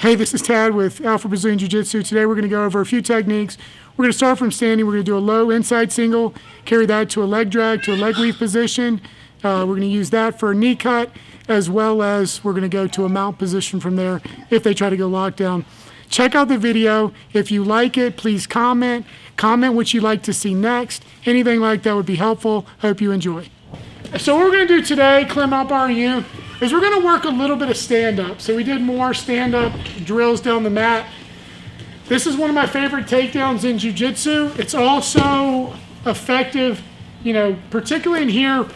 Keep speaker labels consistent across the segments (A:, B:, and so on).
A: Hey, this is Tad with Alpha Brazilian Jiu-Jitsu. Today we're going to go over a few techniques. We're going to start from standing. We're going to do a low inside single, carry that to a leg drag, to a leg weave position. We're going to use that for a knee cut, as well as we're going to go to a mount position from there if they try to go lockdown. Check out the video. If you like it, please comment. Comment what you'd like to see next. Anything like that would be helpful. Hope you enjoy. So what we're going to do today, Clem, I'll borrow you, is we're going to work a little bit of stand-up. So we did more stand-up drills down the mat. This is one of my favorite takedowns in jiu-jitsu. It's also effective, particularly in here,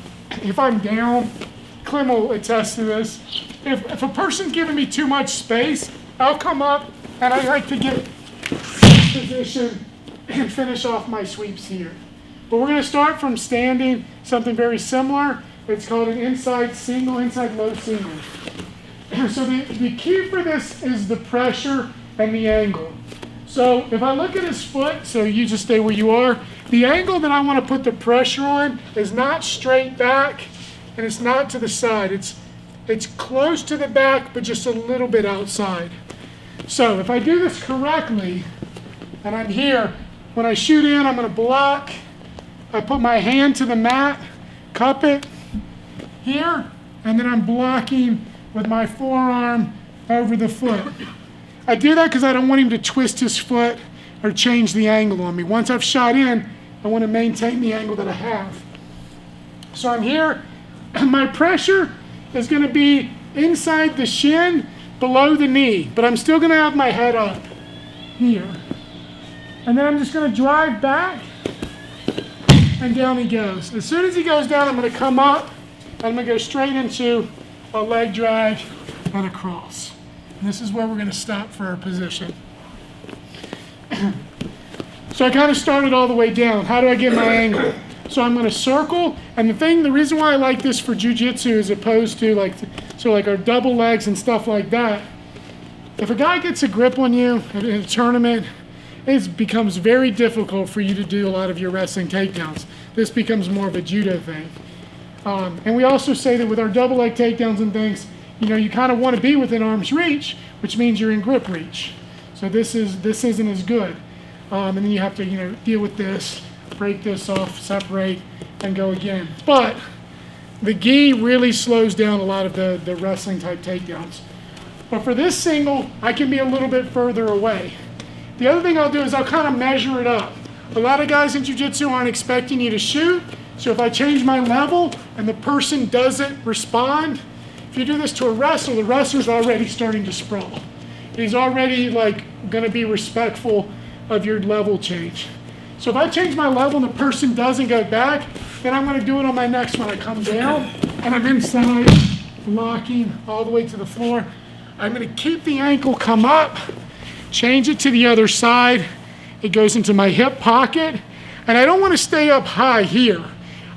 A: if I'm down. Clem will attest to this. If a person's giving me too much space, I'll come up and I like to get position and finish off my sweeps here. But we're going to start from standing, something very similar. It's called an inside single, inside low single. So the key for this is the pressure and the angle. So if I look at his foot, so you just stay where you are, the angle that I want to put the pressure on is not straight back and it's not to the side. It's close to the back, but just a little bit outside. So if I do this correctly, and I'm here, when I shoot in, I'm going to block. I put my hand to the mat, cup it here, and then I'm blocking with my forearm over the foot. I do that because I don't want him to twist his foot or change the angle on me. Once I've shot in, I want to maintain the angle that I have. So I'm here, and my pressure is going to be inside the shin, below the knee, but I'm still going to have my head up here. And then I'm just going to drive back, and down he goes. As soon as he goes down, I'm going to come up, and I'm going to go straight into a leg drag and a cross. And this is where we're going to stop for our position. So I kind of started all the way down. How do I get my angle? So I'm going to circle, and the reason why I like this for jiu-jitsu as opposed to like our double legs and stuff like that, if a guy gets a grip on you in a tournament, it becomes very difficult for you to do a lot of your wrestling takedowns. This becomes more of a judo thing. And we also say that with our double leg takedowns and things, you kind of want to be within arm's reach, which means you're in grip reach. So this isn't as good. And then you have to deal with this, break this off, separate, and go again. But the gi really slows down a lot of the wrestling type takedowns. But for this single, I can be a little bit further away. The other thing I'll do is I'll kind of measure it up. A lot of guys in jiu-jitsu aren't expecting you to shoot, so if I change my level and the person doesn't respond, if you do this to a wrestler, the wrestler's already starting to sprawl. He's already going to be respectful of your level change. So if I change my level and the person doesn't go back, then I'm going to do it on my next one. I come down and I'm inside, locking all the way to the floor. I'm going to keep the ankle come up, change it to the other side. It goes into my hip pocket, and I don't want to stay up high here.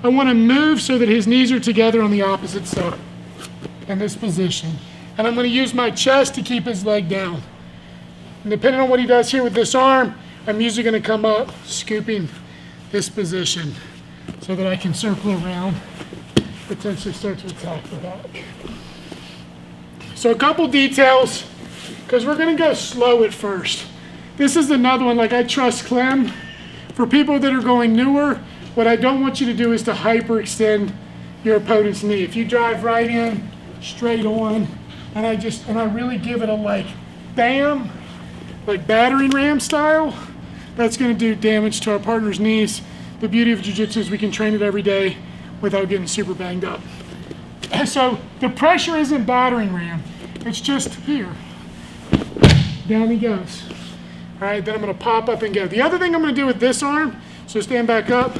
A: I want to move so that his knees are together on the opposite side in this position. And I'm going to use my chest to keep his leg down. And depending on what he does here with this arm, I'm usually going to come up, scooping this position so that I can circle around, potentially start to attack the back. So a couple details, because we're going to go slow at first. This is another one, I trust Clem. For people that are going newer, what I don't want you to do is to hyperextend your opponent's knee. If you drive right in, straight on, and I really give it a bam, like battering ram style, that's going to do damage to our partner's knees. The beauty of jiu-jitsu is we can train it every day without getting super banged up. So the pressure isn't battering ram, it's just here. Down he goes. All right, then I'm going to pop up and go. The other thing I'm going to do with this arm, so stand back up,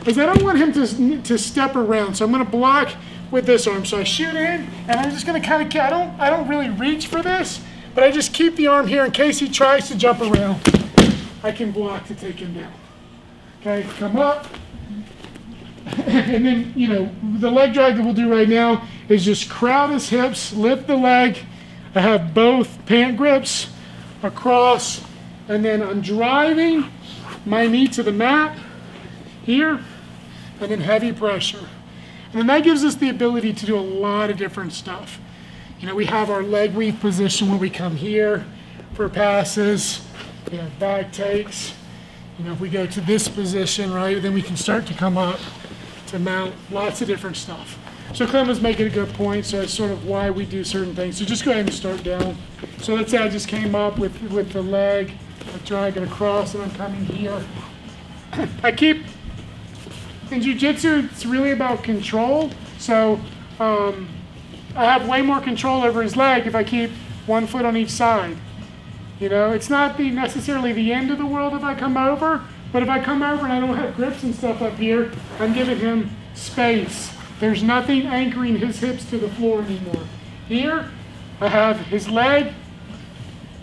A: is I don't want him to step around. So I'm going to block with this arm. So I shoot in, and I'm just going to kind of, I don't really reach for this, but I just keep the arm here in case he tries to jump around. I can block to take him down. Okay, come up. And then, the leg drag that we'll do right now is just crowd his hips, lift the leg. I have both pant grips across, and then I'm driving my knee to the mat here, and then heavy pressure. And then that gives us the ability to do a lot of different stuff. You know, we have our leg weave position where we come here for passes. We have back takes. You know, if we go to this position, right, then we can start to come up to mount lots of different stuff. So Clem was making a good point, so that's sort of why we do certain things. So just go ahead and start down. So let's say I just came up with the leg, I drag it across, and I'm coming here. In jiu-jitsu, it's really about control. So I have way more control over his leg if I keep one foot on each side. You know, it's not necessarily the end of the world if I come over, but if I come over and I don't have grips and stuff up here, I'm giving him space. There's nothing anchoring his hips to the floor anymore. Here, I have his leg,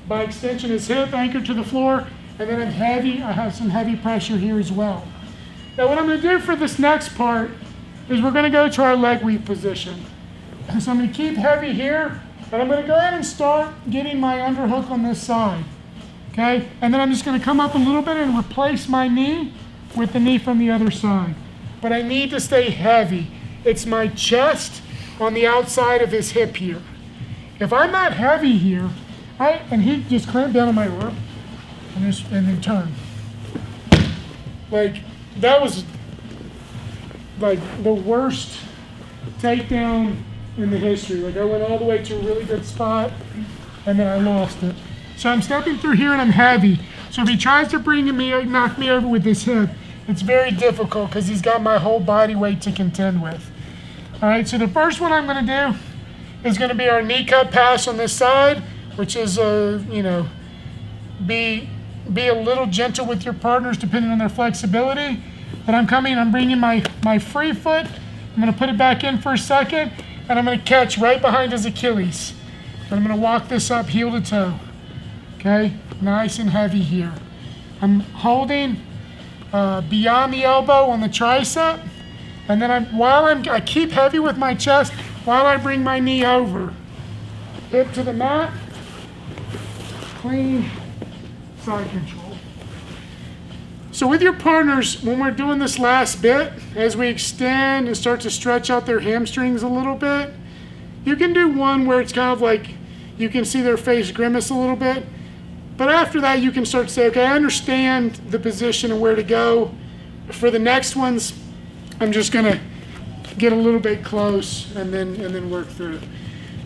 A: by extension his hip anchored to the floor, and then I have some heavy pressure here as well. Now what I'm going to do for this next part is we're going to go to our leg weave position. So I'm going to keep heavy here, and I'm going to go ahead and start getting my underhook on this side. Okay? And then I'm just going to come up a little bit and replace my knee with the knee from the other side. But I need to stay heavy. It's my chest on the outside of his hip here. If I'm not heavy here, and he just clamped down on my arm, and then turn. Like, that was like the worst takedown in the history. Like, I went all the way to a really good spot, and then I lost it. So I'm stepping through here and I'm heavy. So if he tries to knock me over with this hip, it's very difficult because he's got my whole body weight to contend with. All right, so the first one I'm going to do is going to be our knee cut pass on this side, which is, you know, be a little gentle with your partners depending on their flexibility. But I'm bringing my free foot. I'm going to put it back in for a second, and I'm going to catch right behind his Achilles. And I'm going to walk this up heel to toe. Okay, nice and heavy here. I'm holding beyond the elbow on the tricep. And then I keep heavy with my chest while I bring my knee over. Hip to the mat. Clean side control. So with your partners, when we're doing this last bit, as we extend and start to stretch out their hamstrings a little bit, you can do one where it's kind of like you can see their face grimace a little bit. But after that, you can start to say, okay, I understand the position and where to go. For the next ones, I'm just gonna get a little bit close and then work through it.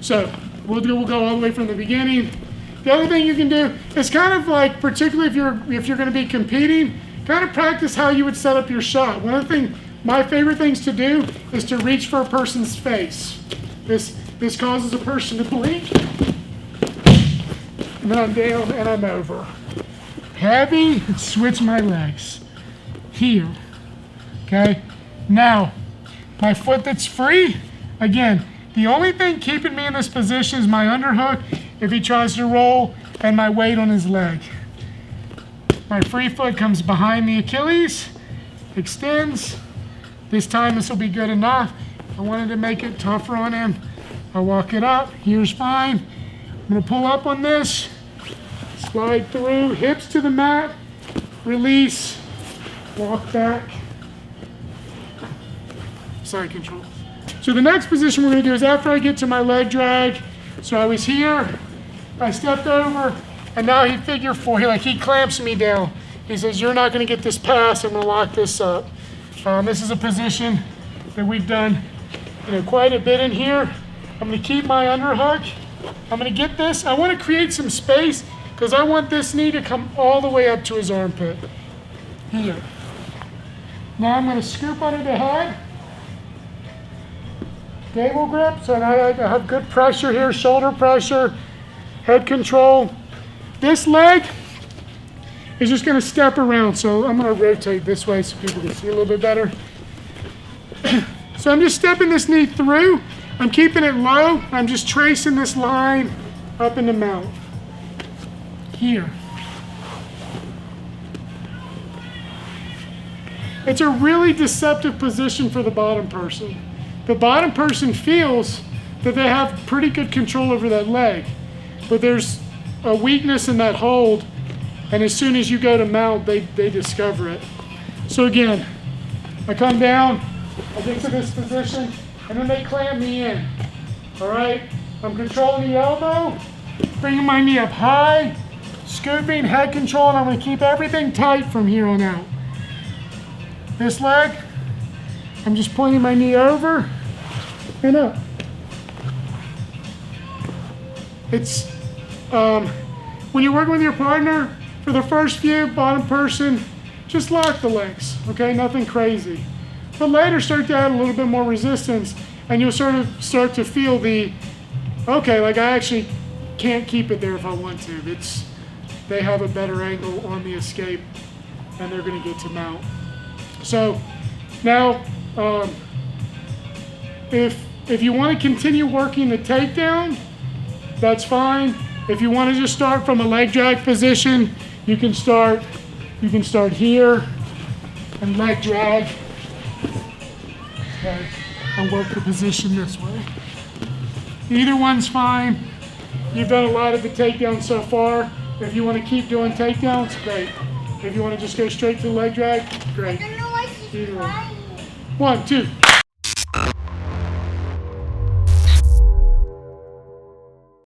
A: So we'll go all the way from the beginning. The other thing you can do is kind of like, particularly if you're going to be competing, kind of practice how you would set up your shot. One of my favorite things to do is to reach for a person's face. This causes a person to blink, and then I'm down and I'm over. Heavy, switch my legs. Here, okay? Now, my foot that's free, again, the only thing keeping me in this position is my underhook if he tries to roll and my weight on his leg. My free foot comes behind the Achilles, extends. This time this will be good enough. I wanted to make it tougher on him. I'll walk it up, here's fine. I'm gonna pull up on this, slide through, hips to the mat, release, walk back, side control. So the next position we're gonna do is after I get to my leg drag, so I was here, I stepped over, and now he figure four, he clamps me down. He says, you're not gonna get this pass, I'm gonna lock this up. This is a position that we've done quite a bit in here. I'm gonna keep my underhook. I'm gonna get this. I wanna create some space because I want this knee to come all the way up to his armpit. Here. Now I'm gonna scoop under the head. Gable grip, so I have good pressure here, shoulder pressure, head control. This leg is just gonna step around, so I'm gonna rotate this way so people can see a little bit better. So I'm just stepping this knee through. I'm keeping it low. I'm just tracing this line up in the mount. Here. It's a really deceptive position for the bottom person. The bottom person feels that they have pretty good control over that leg, but there's a weakness in that hold, and as soon as you go to mount, they discover it. So again, I come down, I get to this position, and then they clamp me in, all right? I'm controlling the elbow, bringing my knee up high, scooping, head control, and I'm going to keep everything tight from here on out. This leg, I'm just pointing my knee over and up. It's, when you're working with your partner, for the first few, bottom person, just lock the legs, okay? Nothing crazy. But later start to add a little bit more resistance and you'll sort of start to feel the, okay, like I actually can't keep it there if I want to. They have a better angle on the escape and they're gonna get to mount. So now, if you wanna continue working the takedown, that's fine. If you wanna just start from a leg drag position, you can start here and leg drag, okay, and work the position this way. Either one's fine. You've done a lot of the takedowns so far. If you want to keep doing takedowns, great. If you want to just go straight to the leg drag, great. Either one. 1, 2.